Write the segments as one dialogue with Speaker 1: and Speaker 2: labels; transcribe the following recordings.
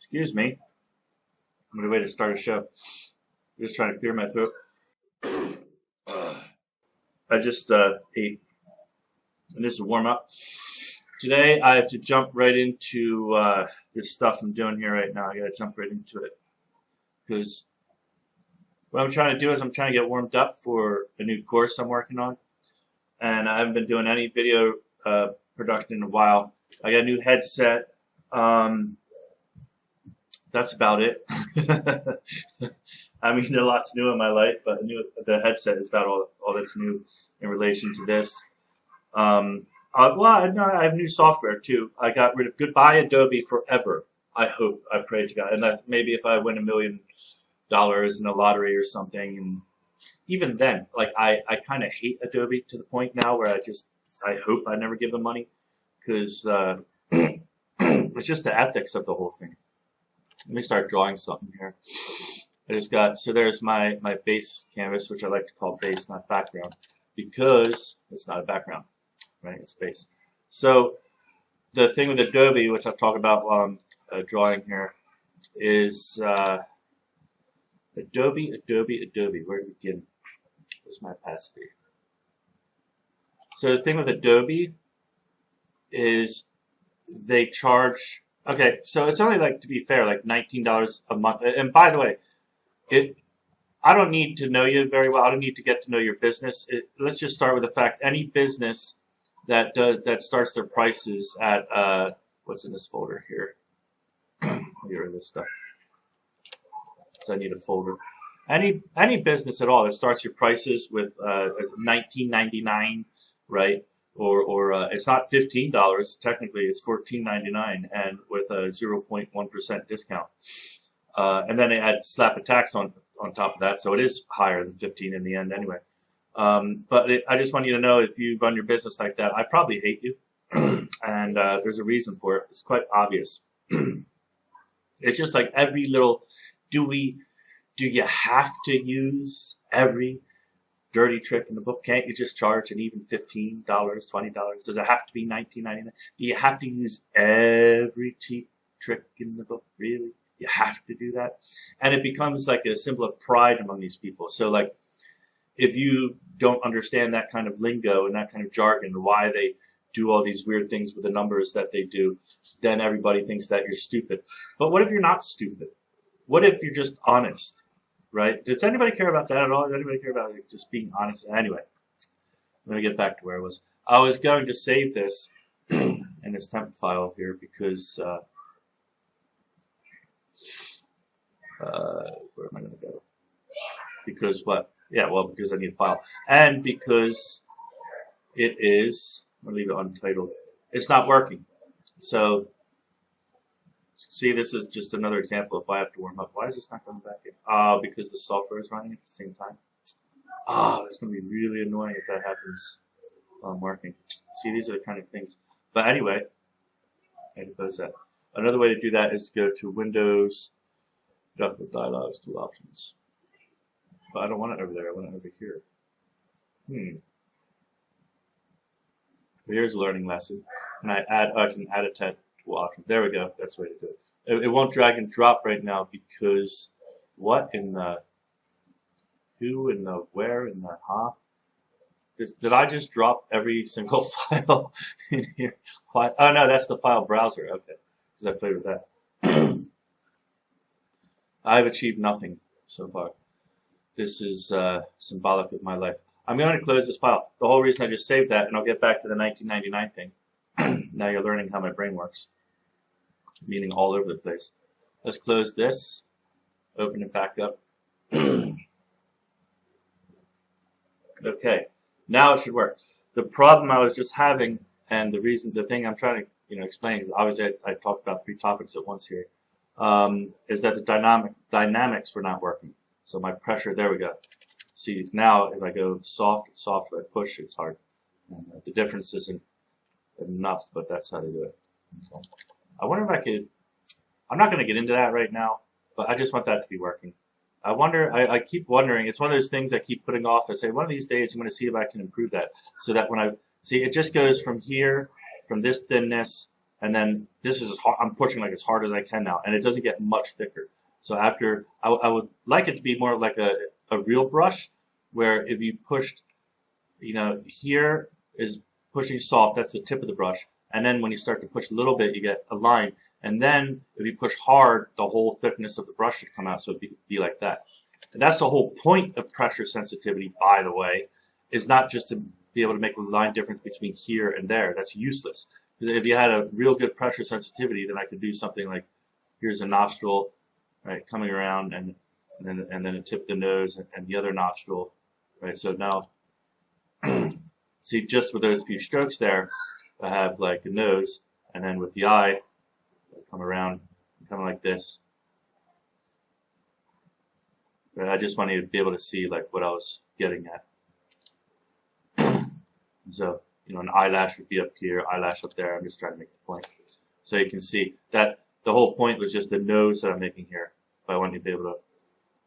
Speaker 1: Excuse me. I'm going to wait to start a show. I'm just trying to clear my throat. I just ate. And this is warm up. Today I have to jump right into this stuff I'm doing here right now. I got to jump right into it. Because what I'm trying to do is I'm trying to get warmed up for a new course I'm working on. And I haven't been doing any video production in a while. I got a new headset. That's about it. I mean, a lot's new in my life, but the headset is about all that's new in relation to this. Well, I have new software too. I got rid of goodbye Adobe forever. I hope. I pray to God. And that maybe if I win $1 million in a lottery or something, and even then, like I kind of hate Adobe to the point now where I hope I never give them money, because it's just the ethics of the whole thing. Let me start drawing something here. I just got, so there's my base canvas, which I like to call base, not background, because it's not a background, right? It's base. So the thing with Adobe, which I'll talk about while I'm drawing here, is Adobe. Where to begin? Where's my opacity? So the thing with Adobe is they charge. Okay, so it's only, like, to be fair, like $19 a month. And by the way, I don't need to know you very well. I don't need to get to know your business. Let's just start with the fact any business that starts their prices at what's in this folder here. Get rid of this stuff. So I need a folder. Any business at all that starts your prices with $19.99, right? Or it's not $15. Technically, it's $14.99, and with a 0.1% discount. And then they add slap a tax on top of that, so it is higher than 15 in the end anyway. But I just want you to know, if you run your business like that, I probably hate you, and there's a reason for it. It's quite obvious. It's just like every little. Do you have to use every dirty trick in the book? Can't you just charge an even $15, $20? Does it have to be $19.99? Do you have to use every cheap trick in the book? Really? You have to do that? And it becomes like a symbol of pride among these people. So, like, if you don't understand that kind of lingo and that kind of jargon, why they do all these weird things with the numbers that they do, then everybody thinks that you're stupid. But what if you're not stupid? What if you're just honest? Right? Does anybody care about that at all? Does anybody care about just being honest? Anyway, I'm going to get back to where I was. I was going to save this in this temp file here because where am I going to go? Because what? Yeah, well, because I need a file. And because it is, I'm going to leave it untitled. It's not working. So, see, this is just another example if I have to warm up. Why is this not coming back in? Oh, because the software is running at the same time. Oh, it's going to be really annoying if that happens while I'm working. See, these are the kind of things. But anyway, I suppose that. Another way to do that is to go to Windows, Document Dialogues, Tool Options. But I don't want it over there. I want it over here. Here's a learning lesson. And I can add a tab. Option. There we go. That's the way to do it. It won't drag and drop right now because what in the who and the where and the huh? Did I just drop every single file in here? Why? Oh no, that's the file browser. Okay, because I played with that. I've achieved nothing so far. This is symbolic of my life. I'm going to close this file. The whole reason I just saved that, and I'll get back to the 1999 thing. Now you're learning how my brain works. Meaning all over the place. Let's close this. Open it back up. Okay. Now it should work. The problem I was just having, and the thing I'm trying to explain, is obviously I talked about 3 topics at once here, is that the dynamics were not working. So my pressure, there we go. See, now if I go soft, if I push, it's hard. And the difference isn't enough, but that's how to do it. Okay. I wonder if I could, I'm not going to get into that right now, but I just want that to be working. I wonder, I keep wondering, it's one of those things I keep putting off. I say, one of these days I'm going to see if I can improve that. So that when see, it just goes from here, from this thinness and then this is hard, I'm pushing like as hard as I can now, and it doesn't get much thicker. So after, I would like it to be more like a real brush, where if you pushed, you know, here is pushing soft, that's the tip of the brush, and then when you start to push a little bit, you get a line, and then if you push hard, the whole thickness of the brush should come out, so it'd be like that. And that's the whole point of pressure sensitivity, by the way, is not just to be able to make a line difference between here and there. That's useless. If you had a real good pressure sensitivity, then I could do something like, here's a nostril, right, coming around, and then a tip of the nose and the other nostril, right? So now, see, just with those few strokes there, I have like a nose, and then with the eye, I come around, kind of like this. But I just wanted to be able to see like what I was getting at. So, you know, an eyelash would be up here, eyelash up there. I'm just trying to make the point. So you can see that the whole point was just the nose that I'm making here. But I want you to be able to,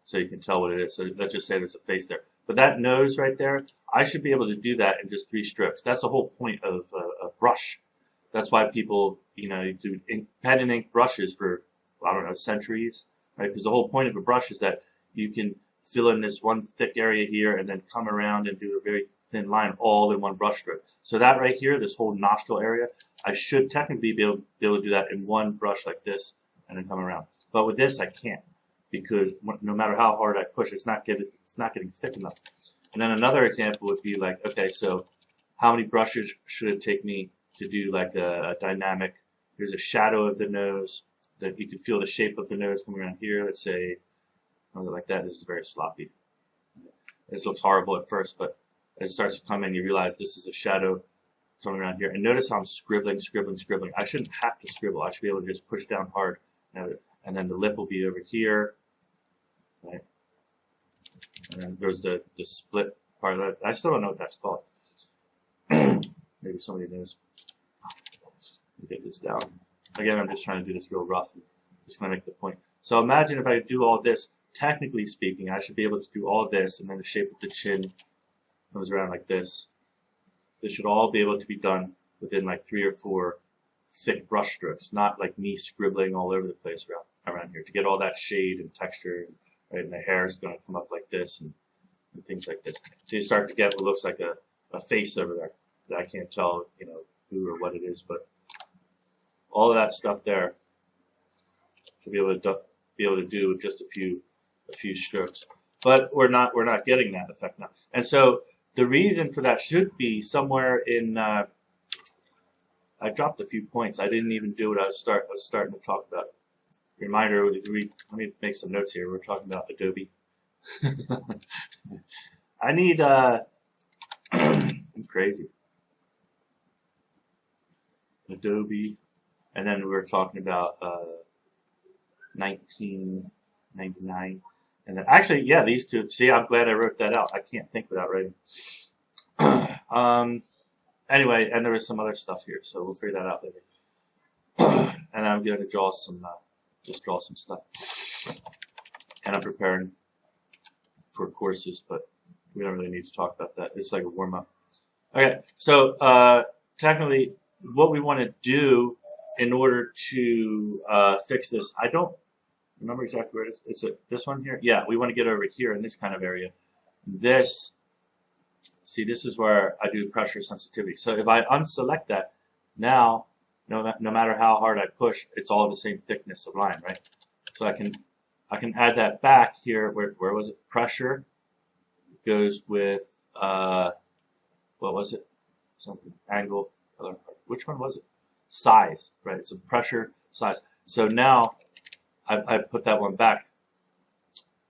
Speaker 1: so you can tell what it is. So let's just say there's a face there. But that nose right there, I should be able to do that in just 3 strokes. That's the whole point of a brush. That's why people, you know, do pen and ink brushes for, I don't know, centuries, right? Because the whole point of a brush is that you can fill in this one thick area here and then come around and do a very thin line all in one brush stroke. So that right here, this whole nostril area, I should technically be able to do that in one brush like this and then come around. But with this, I can't, because no matter how hard I push, it's not getting thick enough. And then another example would be like, okay, so how many brushes should it take me to do like a dynamic? Here's a shadow of the nose that you can feel the shape of the nose coming around here. Let's say like that. This is very sloppy. This looks horrible at first, but as it starts to come in, you realize this is a shadow coming around here. And notice how I'm scribbling. I shouldn't have to scribble. I should be able to just push down hard. And then the lip will be over here. Right? And then there's the split part of that. I still don't know what that's called. Maybe somebody knows. Let me get this down. Again, I'm just trying to do this real rough. I'm just going to make the point. So imagine if I do all this, technically speaking, I should be able to do all this, and then the shape of the chin comes around like this. This should all be able to be done within like 3 or 4 thick brush strokes, not like me scribbling all over the place around here to get all that shade and texture. Right? And the hair is going to come up like this and things like this. So you start to get what looks like a face over there that I can't tell, you know, who or what it is, but all of that stuff there should be able to do with just a few strokes. But we're not getting that effect now. And so the reason for that should be somewhere in, I dropped a few points. I didn't even do what I was starting to talk about. Reminder, let me make some notes here. We're talking about Adobe. I need, I'm crazy. Adobe. And then we were talking about 1999. And then actually, yeah, these two. See, I'm glad I wrote that out. I can't think without writing. Anyway, and there was some other stuff here, so we'll figure that out later. And I'm going to draw some, just draw some stuff. And I'm preparing for courses, but we don't really need to talk about that. It's like a warm-up. Okay, so technically, what we want to do in order to fix this, I don't remember exactly where it is. It's this one here? Yeah, we want to get over here in this kind of area. This, see, this is where I do pressure sensitivity. So if I unselect that, now, no matter how hard I push, it's all the same thickness of line, right? So I can add that back here. Where was it? Pressure goes with, what was it? Something, angle, which one was it? Size, right? So pressure, size. So now I put that one back.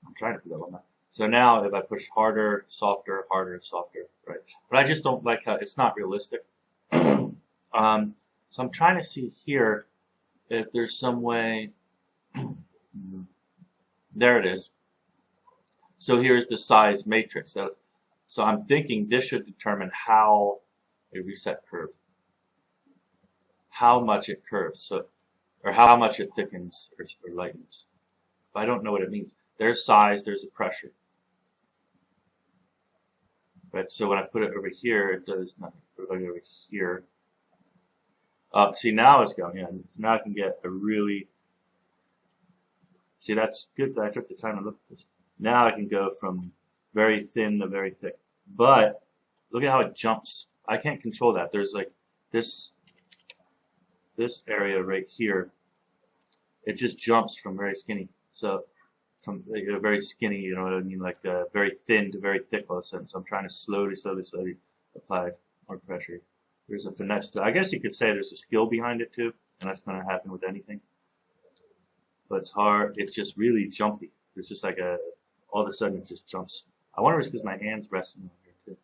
Speaker 1: I'm trying to put that one back. So now if I push harder, softer, right? But I just don't like how it's not realistic. So I'm trying to see here if there's some way. There it is. So here's the size matrix. So I'm thinking this should determine how a reset curve, how much it curves, so, or how much it thickens or lightens. But I don't know what it means. There's size, there's a pressure. Right, so when I put it over here, it does nothing. Put it over here, See, now it's going. Yeah, now I can get a really. See, that's good that I took the time to look at this. Now I can go from very thin to very thick. But look at how it jumps. I can't control that. There's like this area right here. It just jumps from very skinny. So from very skinny, you know what I mean, like very thin to very thick all of a sudden. So I'm trying to slowly apply more pressure. There's a finesse to it. I guess you could say there's a skill behind it too, and that's going to happen with anything. But it's hard. It's just really jumpy. There's just like all of a sudden it just jumps. I wonder if it's because my hand's resting on here too.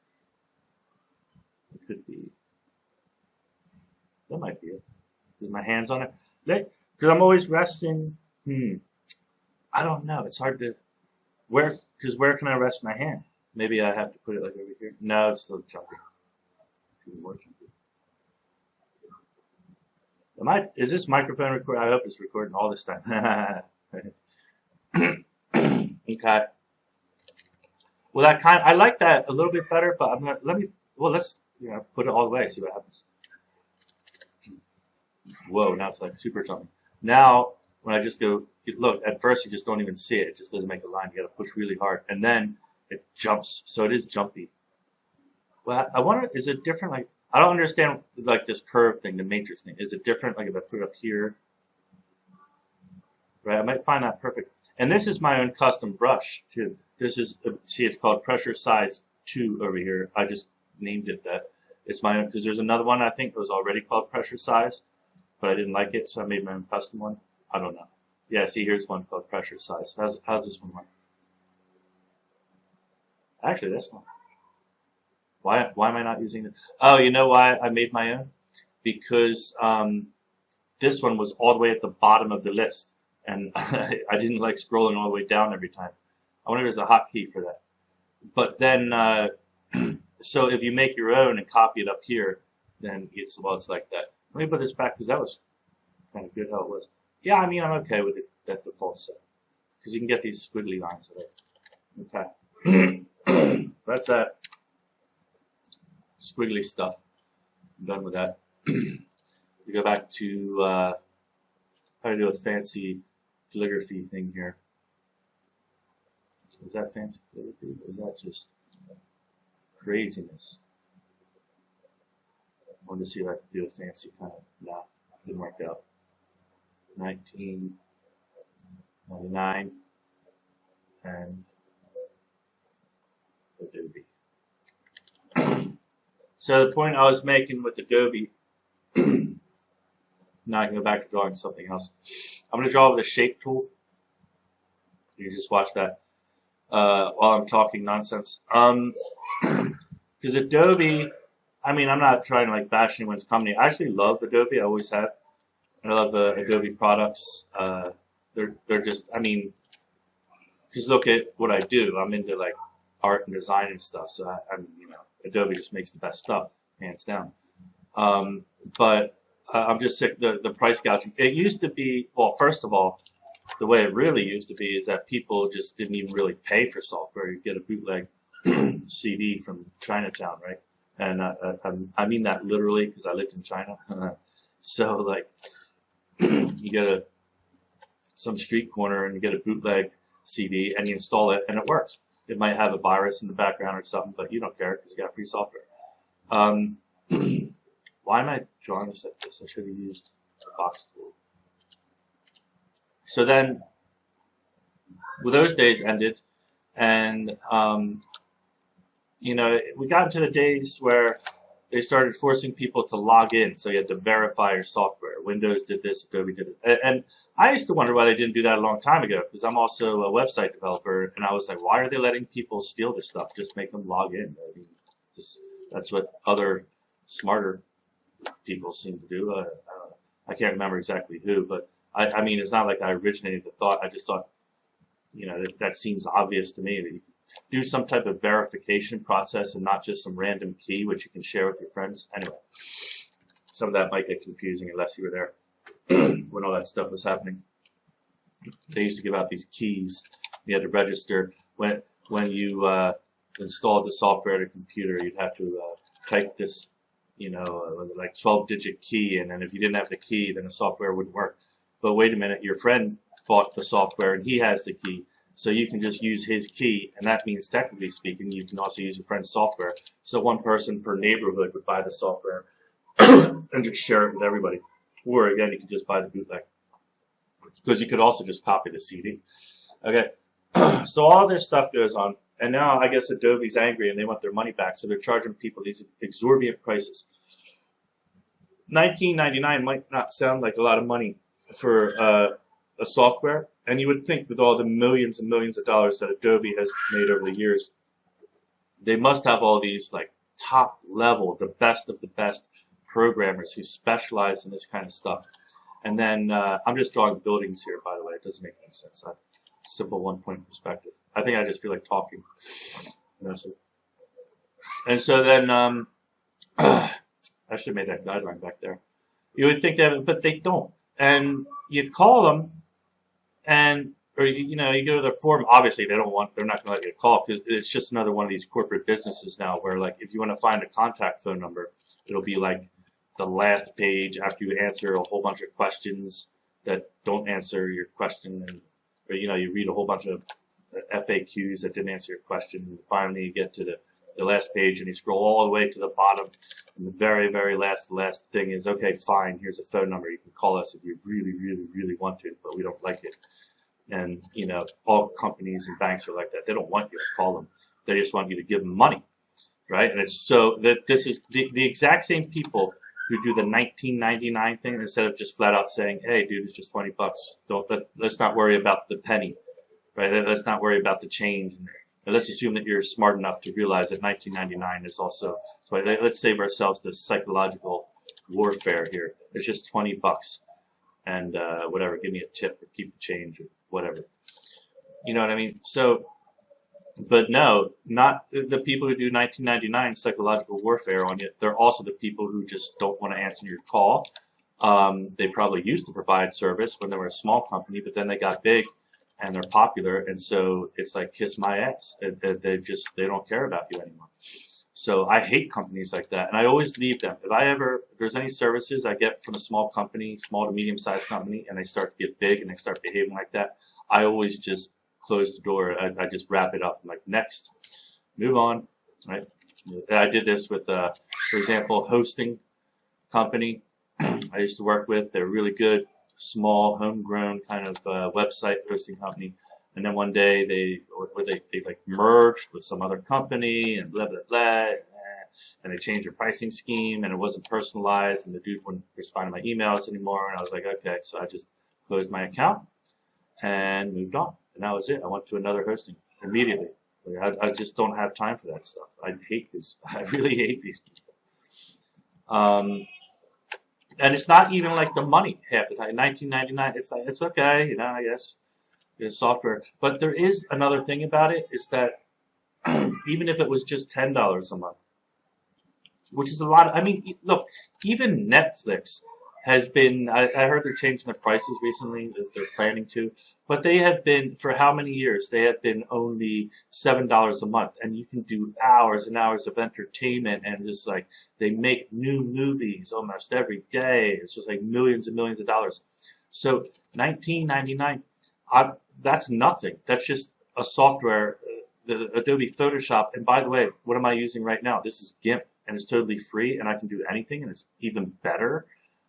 Speaker 1: It could be. That might be it. Because my hand's on it. Because I'm always resting. I don't know. It's hard to. Because where can I rest my hand? Maybe I have to put it like over here. No, it's still jumpy. Even more jumpy. Is this microphone recording? I hope it's recording all this time. Okay. Well, I like that a little bit better, but I'm gonna let's put it all the way, see what happens. Whoa, now it's like super jumpy. Now when I just go look, at first you just don't even see it. It just doesn't make a line. You gotta push really hard. And then it jumps. So it is jumpy. Well, I wonder, is it different? Like, I don't understand like this curve thing, the matrix thing. Is it different? Like if I put it up here, right? I might find that perfect. And this is my own custom brush too. This is see, it's called Pressure Size 2 over here. I just named it that. It's my own because there's another one I think that was already called Pressure Size, but I didn't like it, so I made my own custom one. I don't know. Yeah, see, here's one called Pressure Size. How's this one work? Actually, that's not. Why am I not using it? Oh, you know why I made my own? Because this one was all the way at the bottom of the list, and I didn't like scrolling all the way down every time. I wonder if there's a hotkey for that. But then, so if you make your own and copy it up here, then it's like that. Let me put this back because that was kind of good how it was. Yeah, I mean I'm okay with it, that default set because you can get these squiggly lines with it. Okay, that's that. Squiggly stuff. I'm done with that. We go back to how to do a fancy calligraphy thing here. Is that fancy calligraphy or is that just craziness? I wanted to see if I could do a fancy kind of. No, didn't work out. 1999 and Adobe. So the point I was making with Adobe, now I can go back to drawing something else. I'm going to draw with a shape tool. You just watch that while I'm talking nonsense. Because Adobe, I mean, I'm not trying to like bash anyone's company. I actually love Adobe. I always have. I love Adobe products. They're just, I mean, because look at what I do. I'm into like art and design and stuff. So I'm, Adobe just makes the best stuff, hands down. But I'm just sick the price gouging. It used to be, well, first of all, the way it really used to be is that people just didn't even really pay for software. You get a bootleg CD from Chinatown, right? And I mean that literally because I lived in China. So like, you get some street corner and you get a bootleg CD and you install it and it works. It might have a virus in the background or something, but you don't care because you got free software. Why am I drawing this like this? I should have used a box tool. So then, well, those days ended, and we got into the days where they started forcing people to log in, so you had to verify your software. Windows did this, Adobe did it. And I used to wonder why they didn't do that a long time ago, because I'm also a website developer, and I was like, why are they letting people steal this stuff? Just make them log in. I mean, that's what other smarter people seem to do. I can't remember exactly who, but I mean, it's not like I originated the thought. I just thought, that seems obvious to me that you do some type of verification process and not just some random key which you can share with your friends. Anyway, some of that might get confusing unless you were there when all that stuff was happening. They used to give out these keys. You had to register when you installed the software on a computer. You'd have to type this you know, was it like 12-digit key, and then if you didn't have the key, then the software wouldn't work. But wait a minute, your friend bought the software and he has the key, so you can just use his key, and that means, technically speaking, you can also use your friend's software. So one person per neighborhood would buy the software and just share it with everybody. Or again, you could just buy the bootleg, because you could also just copy the CD. Okay, so all this stuff goes on, and now I guess Adobe's angry and they want their money back, so they're charging people these exorbitant prices. $19.99 might not sound like a lot of money for a software, and you would think with all the millions and millions of dollars that Adobe has made over the years, they must have all these like top level, the best of the best programmers who specialize in this kind of stuff. And then I'm just drawing buildings here, by the way. It doesn't make any sense. Simple one-point perspective. I think I just feel like talking. And so then I should have made that guideline back there. You would think that, but they don't. And you call them, and or you know, you go to their forum. Obviously, they're not going to let you call, because it's just another one of these corporate businesses now, where like if you want to find a contact phone number, it'll be like the last page after you answer a whole bunch of questions that don't answer your question, and or you know, you read a whole bunch of FAQs that didn't answer your question, and finally you get to the last page and you scroll all the way to the bottom, and the very, very last thing is, okay, fine, here's a phone number, you can call us if you really, really, really want to, but we don't like it. And you know, all companies and banks are like that. They don't want you to call them, they just want you to give them money, right? And it's so that this is the exact same people who do the $19.99 thing, instead of just flat out saying, hey dude, it's just $20. Let's not worry about the penny, right? Let's not worry about the change. And let's assume that you're smart enough to realize that $19.99 is also, let's save ourselves this psychological warfare here. It's just $20, and whatever, give me a tip or keep the change or whatever. You know what I mean? So, but no, not the people who do $19.99 psychological warfare on you. They're also the people who just don't want to answer your call. They probably used to provide service when they were a small company, but then they got big and they're popular, and so it's like kiss my ass. They don't care about you anymore. So I hate companies like that, and I always leave them. If there's any services I get from a small company, small to medium-sized company, and they start to get big and they start behaving like that, I always just close the door. I just wrap it up. I'm like, next, move on, right? I did this with, for example, hosting company I used to work with. They're really good, small, homegrown kind of website hosting company. And then one day they like merged with some other company and blah, blah, blah. And they changed their pricing scheme, and it wasn't personalized, and the dude wouldn't respond to my emails anymore. And I was like, okay, so I just closed my account and moved on. And that was it. I went to another hosting immediately. I just don't have time for that stuff. I hate this. I really hate these people. And it's not even like the money half the time. $19.99. It's like, it's okay, you know, I guess. It's software. But there is another thing about it, is that even if it was just $10 a month, which is a lot. I mean, look, even Netflix has been, I heard they're changing their prices recently, that they're planning to, but they have been, for how many years? They have been only $7 a month, and you can do hours and hours of entertainment, and just like, they make new movies almost every day. It's just like millions and millions of dollars. So $19.99, that's nothing. That's just a software, the Adobe Photoshop. And by the way, what am I using right now? This is GIMP, and it's totally free, and I can do anything, and it's even better.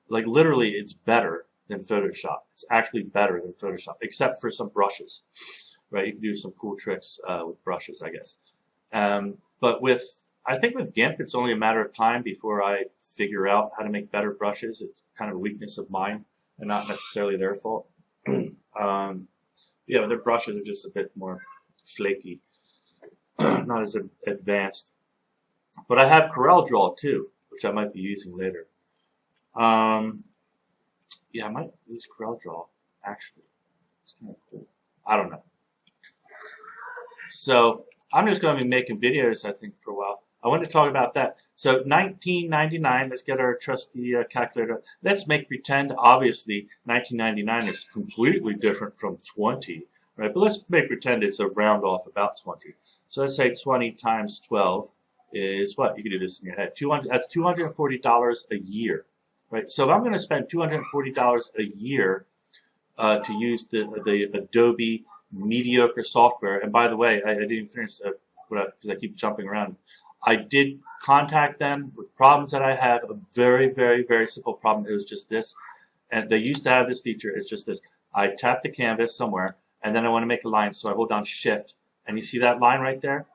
Speaker 1: Like, literally, it's better than Photoshop. It's actually better than Photoshop, except for some brushes, right? You can do some cool tricks with brushes, I guess. But I think with GIMP, it's only a matter of time before I figure out how to make better brushes. It's kind of a weakness of mine and not necessarily their fault. Yeah, their brushes are just a bit more flaky, not as advanced. But I have CorelDRAW too, which I might be using later. Yeah, I might use CorelDRAW, actually. It's kind of cool. I don't know. So I'm just going to be making videos, I think, for a while. I want to talk about that. So $19.99, let's get our trusty calculator. Let's make pretend, obviously, $19.99 is completely different from 20, right? But let's make pretend it's a round off about 20. So let's say 20 times 12 is what? You can do this in your head. That's $240 a year, right? So if I'm going to spend $240 a year to use the Adobe mediocre software, and by the way, I didn't finish because I keep jumping around. I did contact them with problems that I have. A very, very, very simple problem. It was just this, and they used to have this feature. It's just this. I tap the canvas somewhere, and then I want to make a line, so I hold down Shift, and you see that line right there?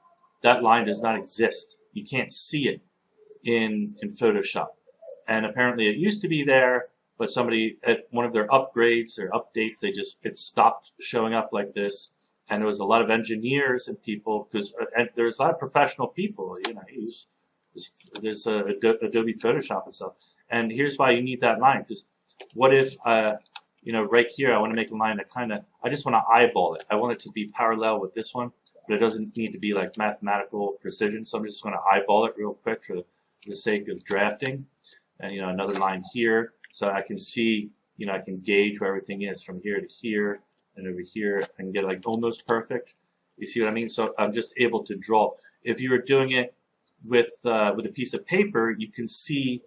Speaker 1: That line does not exist. You can't see it in Photoshop. And apparently it used to be there, but somebody at one of their upgrades or updates, it stopped showing up like this. And there was a lot of engineers and people, and there's a lot of professional people, you know, there's Adobe Photoshop and stuff. And here's why you need that line, because what if, you know, right here, I want to make a line that I just want to eyeball it. I want it to be parallel with this one, but it doesn't need to be like mathematical precision. So I'm just going to eyeball it real quick for the sake of drafting. And, you know, another line here. So I can see, you know, I can gauge where everything is from here to here and over here. I can get like almost perfect. You see what I mean? So I'm just able to draw. If you were doing it with a piece of paper, you can see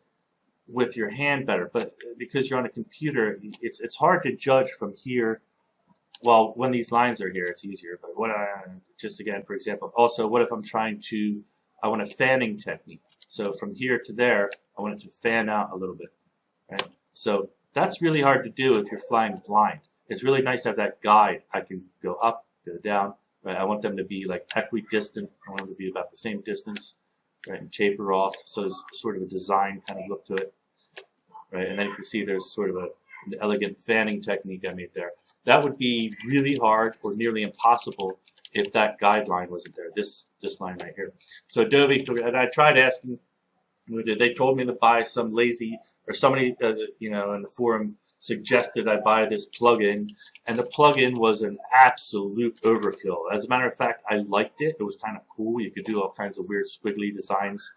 Speaker 1: with your hand better, but because you're on a computer, it's hard to judge from here. Well, when these lines are here, it's easier. But just again, for example, also, what if I want a fanning technique? So from here to there, I want it to fan out a little bit, right? So that's really hard to do if you're flying blind. It's really nice to have that guide. I can go up, go down, right? I want them to be like equidistant. I want them to be about the same distance. Right, and taper off, so there's sort of a design kind of look to it, right? And then you can see there's sort of an elegant fanning technique I made there. That would be really hard or nearly impossible if that guideline wasn't there. This line right here. So Adobe, and I tried asking, they told me to buy some lazy, or somebody, you know, in the forum suggested I buy this plugin, and the plugin was an absolute overkill. As a matter of fact, I liked it. It was kind of cool. You could do all kinds of weird squiggly designs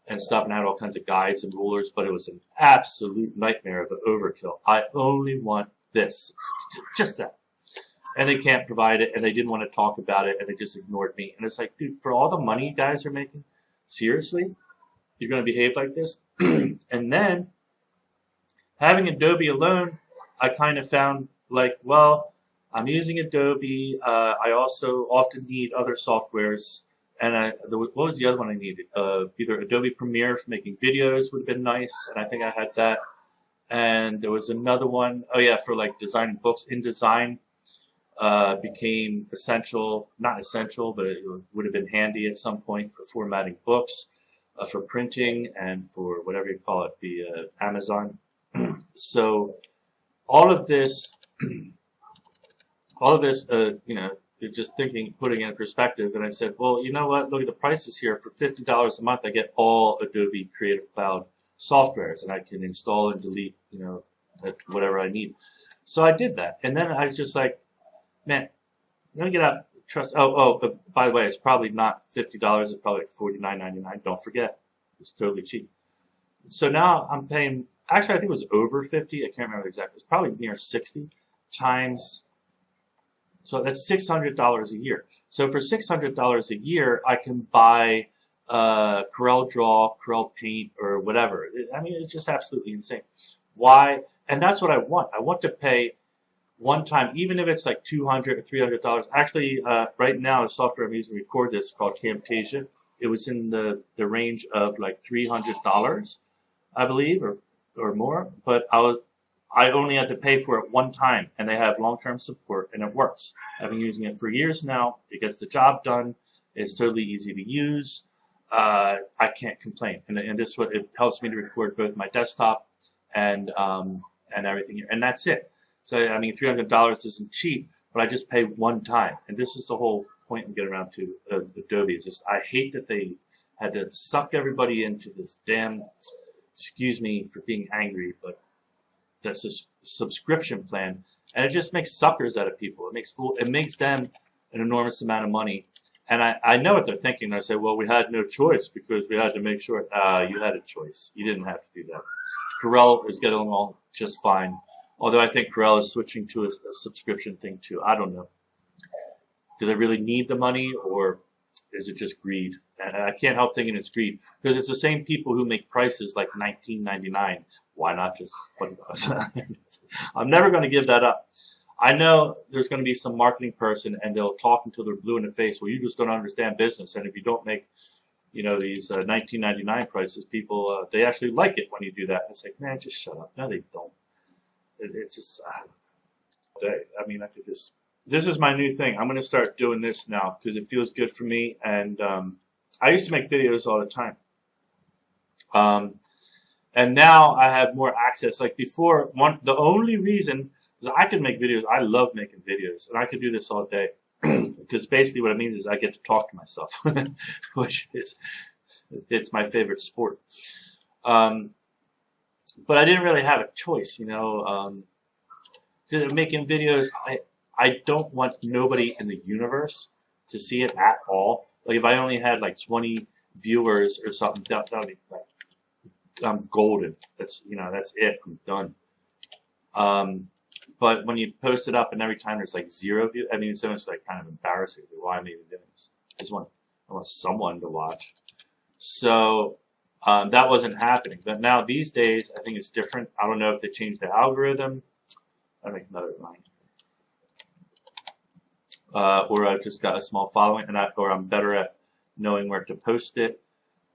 Speaker 1: and stuff, and had all kinds of guides and rulers, but it was an absolute nightmare of an overkill. I only want this, just that. And they can't provide it, and they didn't want to talk about it, and they just ignored me. And it's like, dude, for all the money you guys are making, seriously? You're going to behave like this? And then, having Adobe alone, I kind of found like, well, I'm using Adobe. I also often need other softwares. And what was the other one I needed? Either Adobe Premiere for making videos would have been nice, and I think I had that. And there was another one, oh yeah, for like designing books. InDesign became essential, not essential, but it would have been handy at some point for formatting books, for printing, and for whatever you call it, the Amazon. So all of this, you know, just thinking, putting it in perspective, and I said, well, you know what? Look at the prices here. For $50 a month, I get all Adobe Creative Cloud softwares, and I can install and delete, you know, whatever I need. So I did that, and then I was just like, man, let me get out. Trust. By the way, it's probably not $50. It's probably like $49.99. Don't forget, it's totally cheap. So now I'm paying. Actually, I think it was over 50. I can't remember exactly. It's probably near 60 times. So that's $600 a year. So for $600 a year, I can buy Corel Draw, Corel Paint, or whatever. I mean, it's just absolutely insane. Why? And that's what I want. I want to pay one time, even if it's like $200 or $300. Actually, right now, the software I'm using to record this called Camtasia. It was in the range of like $300, I believe, or more. But I only had to pay for it one time, and they have long-term support, and it works. I've been using it for years now. It gets the job done. It's totally easy to use. I can't complain, and this it helps me to record both my desktop and everything here, and that's it. So I mean, $300 isn't cheap, but I just pay one time, and this is the whole point I'm getting around to Adobe. Is just I hate that they had to suck everybody into this damn. Excuse me for being angry, but that's a subscription plan, and it just makes suckers out of people. It makes them an enormous amount of money, and I know what they're thinking. I say, well, we had no choice because we had to make sure. You had a choice. You didn't have to do that. Corel is getting along just fine, although I think Corel is switching to a subscription thing too. I don't know. Do they really need the money, or is it just greed? And I can't help thinking it's greed because it's the same people who make prices like $19.99. Why not just $20? I'm never going to give that up. I know there's going to be some marketing person and they'll talk until they're blue in the face. Well, you just don't understand business, and if you don't make, you know, these $19.99 prices, people they actually like it when you do that. It's like, man, just shut up. No, they don't. It's just, I mean, I could just. This is my new thing. I'm going to start doing this now because it feels good for me. And I used to make videos all the time. And now I have more access. Like before, the only reason is I can make videos. I love making videos, and I could do this all day. Because basically what it means is I get to talk to myself, which is, it's my favorite sport. But I didn't really have a choice, you know. Making videos, I don't want nobody in the universe to see it at all. Like if I only had like 20 viewers or something, that would be like, I'm golden. That's, you know, that's it. I'm done. But when you post it up and every time there's like 0 views, I mean, it's almost like kind of embarrassing. Why am I even doing this? I want someone to watch. So that wasn't happening. But now these days, I think it's different. I don't know if they changed the algorithm. I'll make another line. Or I've just got a small following, and or I'm better at knowing where to post it.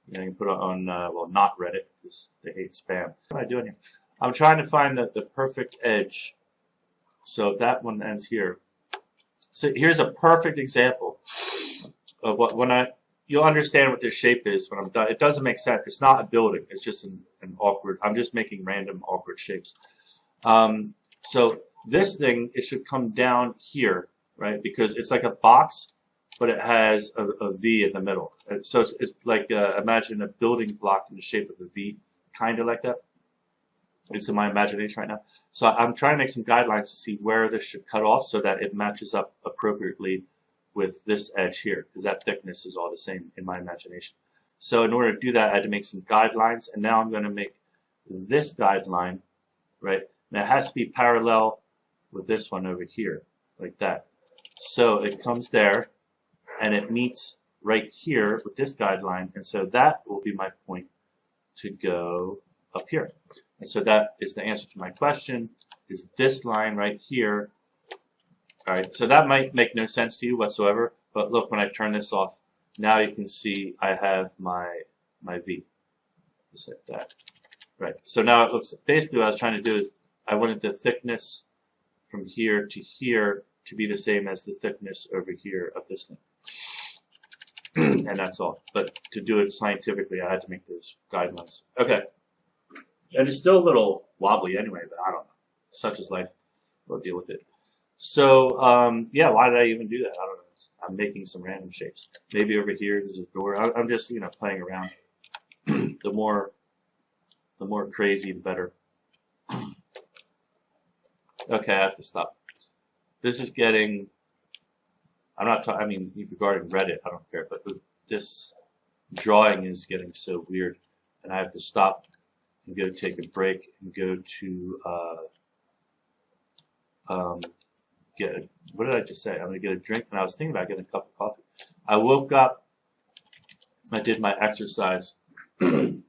Speaker 1: You know, you can put it on, well, not Reddit, because they hate spam. What am I doing here? I'm trying to find the perfect edge. So that one ends here. So here's a perfect example of what you'll understand what this shape is when I'm done. It doesn't make sense. It's not a building. It's just an awkward. I'm just making random awkward shapes. So this thing, it should come down here, right? Because it's like a box, but it has a V in the middle. So it's like imagine a building block in the shape of a V, kind of like that. It's in my imagination right now. So I'm trying to make some guidelines to see where this should cut off so that it matches up appropriately with this edge here, because that thickness is all the same in my imagination. So in order to do that, I had to make some guidelines, and now I'm going to make this guideline, right? And it has to be parallel with this one over here, like that. So it comes there, and it meets right here with this guideline, and so that will be my point to go up here. And so that is the answer to my question, is this line right here. All right, so that might make no sense to you whatsoever, but look, when I turn this off, now you can see I have my V, just like that. Right, so now it looks, basically what I was trying to do is I wanted the thickness from here to here to be the same as the thickness over here of this thing. And that's all. But to do it scientifically, I had to make those guidelines. Okay. And it's still a little wobbly anyway, but I don't know. Such is life. We'll deal with it. So, yeah, why did I even do that? I don't know. I'm making some random shapes. Maybe over here there's a door. I'm just, you know, playing around. The more crazy, the better. Okay, I have to stop. This is getting, I'm not talking, I mean, regarding Reddit, I don't care, but this drawing is getting so weird, and I have to stop and go take a break and go to what did I just say? I'm going to get a drink, and I was thinking about getting a cup of coffee. I woke up, I did my exercise, and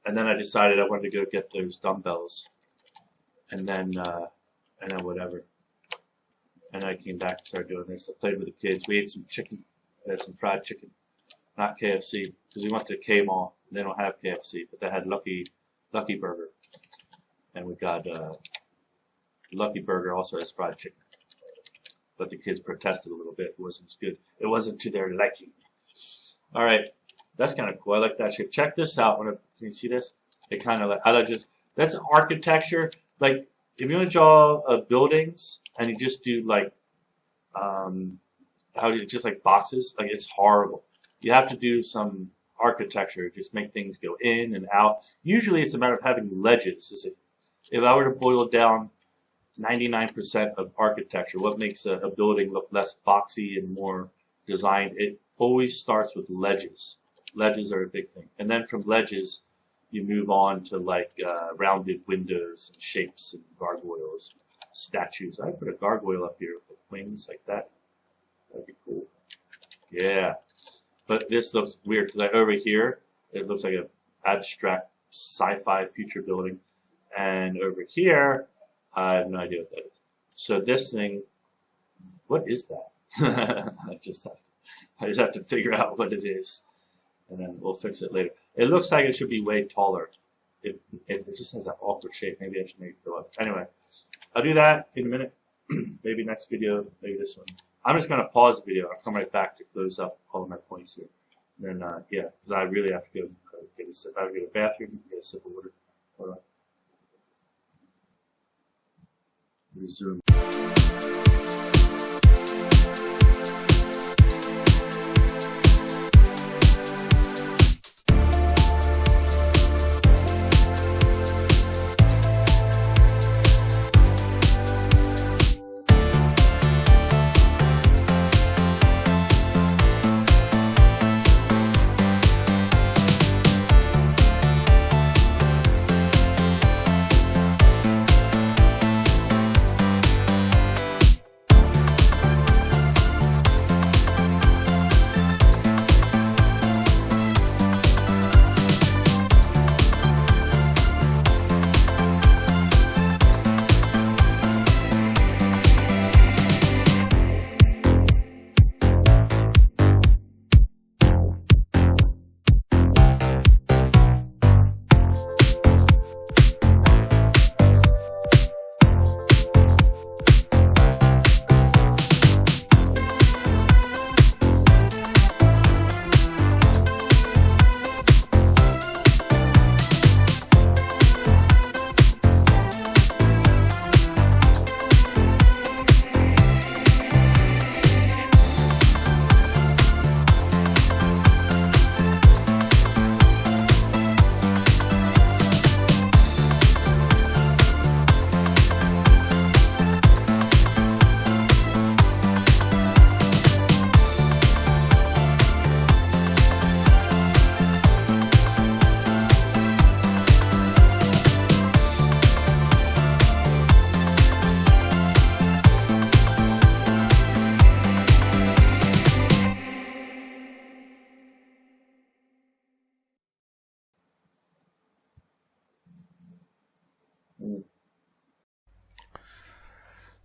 Speaker 1: then I decided I wanted to go get those dumbbells, and then whatever. And I came back and started doing this. I played with the kids. We ate some chicken. I had some fried chicken, not KFC, because we went to K-Mall. They don't have KFC, but they had Lucky Burger, and we got Lucky Burger also has fried chicken. But the kids protested a little bit. It wasn't as good. It wasn't to their liking. All right, that's kind of cool. I like that shape. Check this out. Can you see this? It kind of like that's architecture. Like if you want to draw buildings and you just do like just like boxes, like it's horrible. You have to do some architecture, just make things go in and out. Usually it's a matter of having ledges. If I were to boil down 99% of architecture, what makes a building look less boxy and more designed, it always starts with ledges. Ledges are a big thing. And then from ledges, you move on to like rounded windows and shapes and gargoyles, statues. I put a gargoyle up here with wings like that. That'd be cool. Yeah. But this looks weird because over here it looks like an abstract sci-fi future building, and over here I have no idea what that is. So this thing, what is that? I just have to figure out what it is, and then we'll fix it later. It looks like it should be way taller. It just has that awkward shape. Maybe I should make it go up. Anyway, I'll do that in a minute. Maybe next video, maybe this one. I'm just going to pause the video. I'll come right back to close up all of my points here. And then, yeah, because I really have to go get a bathroom, get a sip of water. All right. Resume.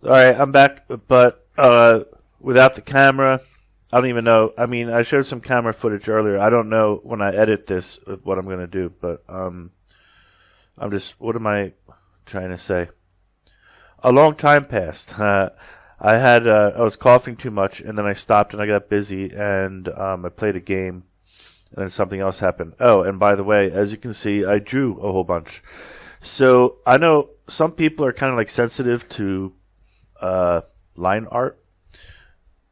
Speaker 2: All right, I'm back, but without the camera. I don't even know. I mean, I showed some camera footage earlier. I don't know when I edit this what I'm going to do, but I'm just, what am I trying to say? A long time passed. I was coughing too much, and then I stopped and I got busy, and I played a game, and then something else happened. Oh, and by the way, as you can see, I drew a whole bunch. So I know some people are kind of like sensitive to line art,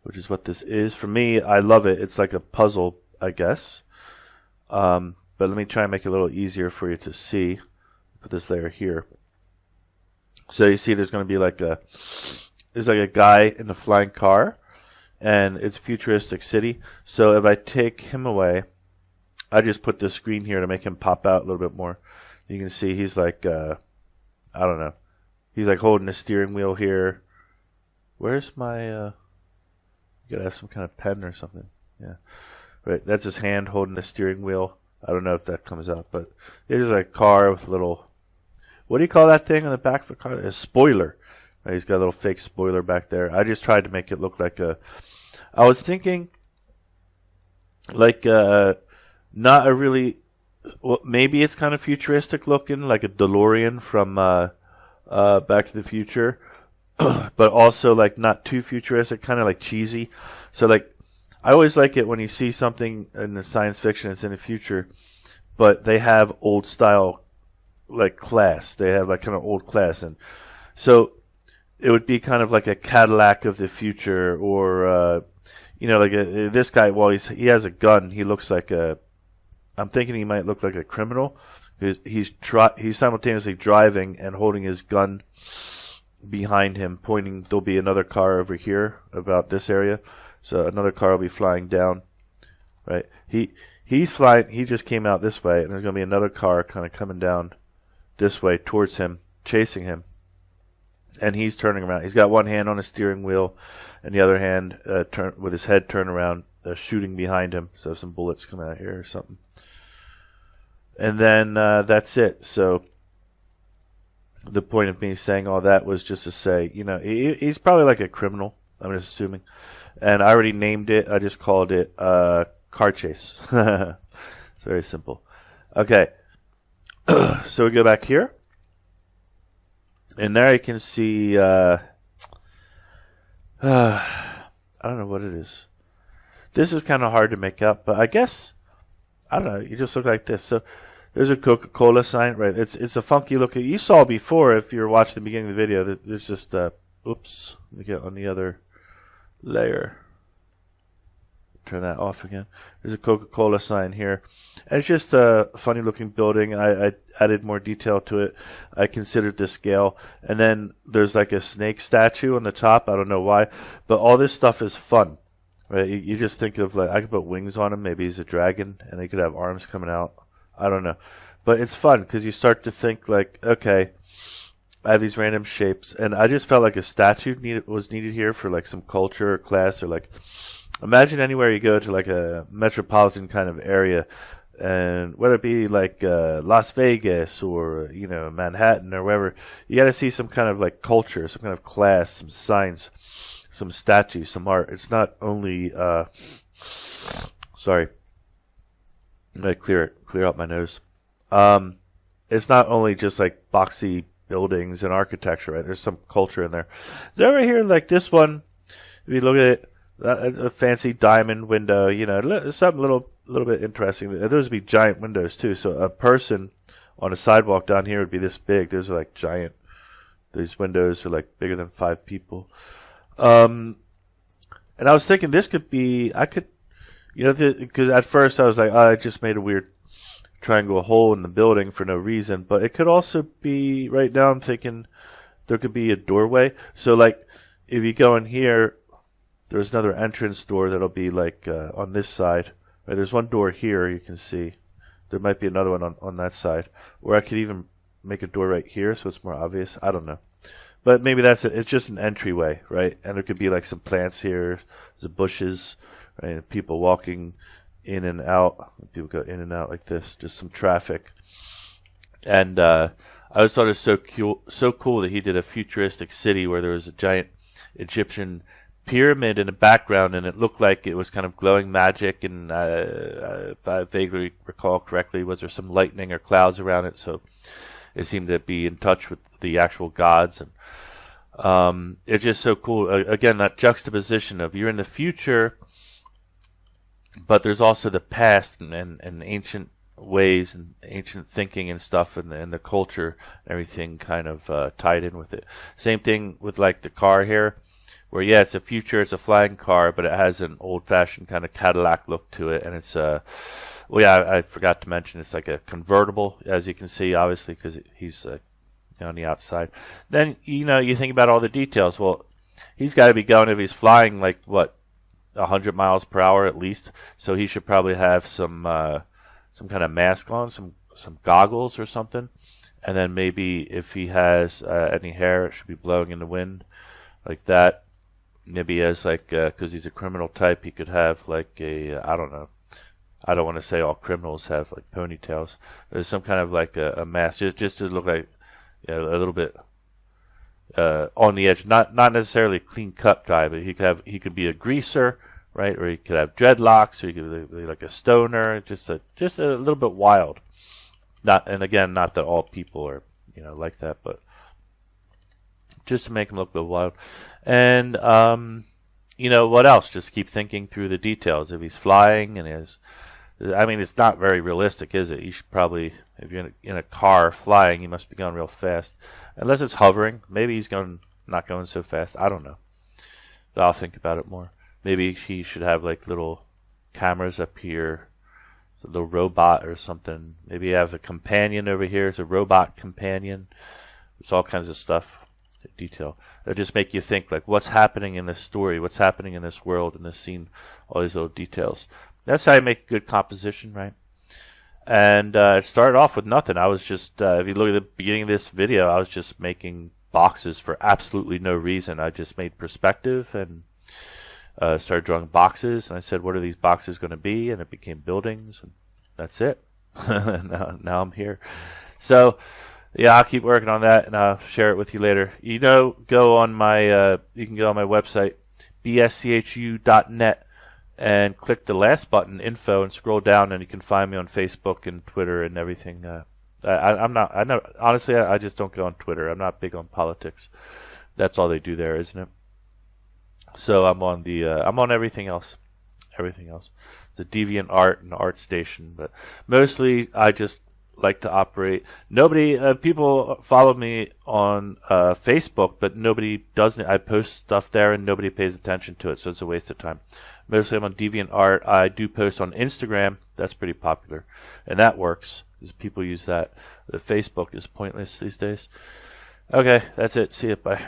Speaker 2: which is what this is. For me, I love it. It's like a puzzle, I guess. But let me try and make it a little easier for you to see. Put this layer here. So you see there's going to be like there's like a guy in a flying car, and it's a futuristic city. So if I take him away, I just put this screen here to make him pop out a little bit more. You can see he's like, I don't know. He's like holding the steering wheel here. Where's my, you gotta have some kind of pen or something. Yeah. Right, that's his hand holding the steering wheel. I don't know if that comes out, but it is like a car with a little, what do you call that thing on the back of a car? A spoiler. Right, he's got a little fake spoiler back there. I just tried to make it look like I was thinking like not a really, well, maybe it's kind of futuristic looking, like a DeLorean from Back to the Future, but also like not too futuristic, kind of like cheesy. So like, I always like it when you see something in the science fiction that's in the future, but they have old style like class. They have like kind of old class, and so it would be kind of like a Cadillac of the future, or you know, like this guy. Well, he has a gun. He looks like I'm thinking he might look like a criminal. He's simultaneously driving and holding his gun behind him, pointing. There'll be another car over here about this area, so another car will be flying down. Right? He's flying. He just came out this way, and there's going to be another car kind of coming down this way towards him, chasing him, and he's turning around. He's got one hand on the steering wheel, and the other hand with his head turned around, shooting behind him. So some bullets come out here or something. And then that's it. So the point of me saying all that was just to say, he's probably like a criminal, I'm just assuming. And I already named it. I just called it Car Chase. It's very simple. Okay. So we go back here. And there you can see, I don't know what it is. This is kind of hard to make out, but I guess, I don't know, you just look like this. So there's a Coca-Cola sign, right? It's a funky looking, you saw before if you were watching the beginning of the video, there's just, oops, let me get on the other layer. Turn that off again. There's a Coca-Cola sign here. And it's just a funny looking building. I added more detail to it. I considered the scale. And then there's like a snake statue on the top. I don't know why. But all this stuff is fun. Right? You just think of like, I could put wings on him. Maybe he's a dragon and they could have arms coming out. I don't know. But it's fun because you start to think like, okay, I have these random shapes. And I just felt like a statue was needed here for like some culture or class or like, imagine anywhere you go to like a metropolitan kind of area, and whether it be like Las Vegas or Manhattan or wherever, you got to see some kind of like culture, some kind of class, some signs, some statues, some art. It's not only sorry, I'm gonna clear out my nose. It's not only just like boxy buildings and architecture, right? There's some culture in there. So over here, like this one, if you look at it. A fancy diamond window, something a little bit interesting. Those would be giant windows too. So a person on a sidewalk down here would be this big. Those are like giant. These windows are like bigger than 5 people. And I was thinking this could be. I could, because at first I was like, I just made a weird triangle hole in the building for no reason. But it could also be. Right now I'm thinking there could be a doorway. So like if you go in here. There's another entrance door that'll be like on this side. Right, there's one door here you can see. There might be another one on that side. Or I could even make a door right here so it's more obvious. I don't know. But maybe that's it. It's just an entryway, right? And there could be like some plants here, some bushes, right? And people walking in and out. People go in and out like this. Just some traffic. And I always thought it was so cool that he did a futuristic city where there was a giant Egyptian pyramid in the background, and it looked like it was kind of glowing magic. And if I vaguely recall correctly, was there some lightning or clouds around it? So it seemed to be in touch with the actual gods, and it's just so cool. Again, that juxtaposition of you're in the future, but there's also the past and ancient ways and ancient thinking and stuff, and the culture, and everything kind of tied in with it. Same thing with like the car here. Where, yeah, it's a future, it's a flying car, but it has an old-fashioned kind of Cadillac look to it. And it's, I forgot to mention, it's like a convertible, as you can see, obviously, because he's on the outside. Then, you think about all the details. Well, he's got to be going, if he's flying, like, 100 miles per hour at least. So he should probably have some kind of mask on, some goggles or something. And then maybe if he has any hair, it should be blowing in the wind like that. Maybe as like, because he's a criminal type, he could have like I don't know. I don't want to say all criminals have like ponytails. There's some kind of like a mask, just to look like a little bit on the edge. Not necessarily a clean cut guy, but he could be a greaser, right? Or he could have dreadlocks, or he could be like a stoner, just a little bit wild. Not that all people are like that, but just to make him look a bit wild. And, what else? Just keep thinking through the details. If he's flying and it's not very realistic, is it? You should probably, if you're in a car flying, you must be going real fast. Unless it's hovering. Maybe he's not going so fast. I don't know. But I'll think about it more. Maybe he should have like little cameras up here. A little robot or something. Maybe you have a companion over here. It's a robot companion. There's all kinds of stuff. Detail. It'll just make you think like what's happening in this story, what's happening in this world, in this scene, all these little details. That's how you make a good composition, right? And it started off with nothing. I was just, if you look at the beginning of this video, I was just making boxes for absolutely no reason. I just made perspective, and started drawing boxes, and I said, what are these boxes going to be? And it became buildings, and that's it. now I'm here. So, yeah, I'll keep working on that, and I'll share it with you later. Go on my you can go on my website, bschu.net, and click the last button, info, and scroll down, and you can find me on Facebook and Twitter and everything. Honestly, I just don't go on Twitter. I'm not big on politics. That's all they do there, isn't it? So I'm on everything else. The Deviant Art and Art Station, but mostly I just like to operate. People follow me on Facebook, but nobody does it. I post stuff there and nobody pays attention to it, so it's a waste of time. Mostly I'm on Deviant Art. I do post on Instagram. That's pretty popular, and that works because people use that. The Facebook is pointless these days. Okay, that's it. See you. Bye.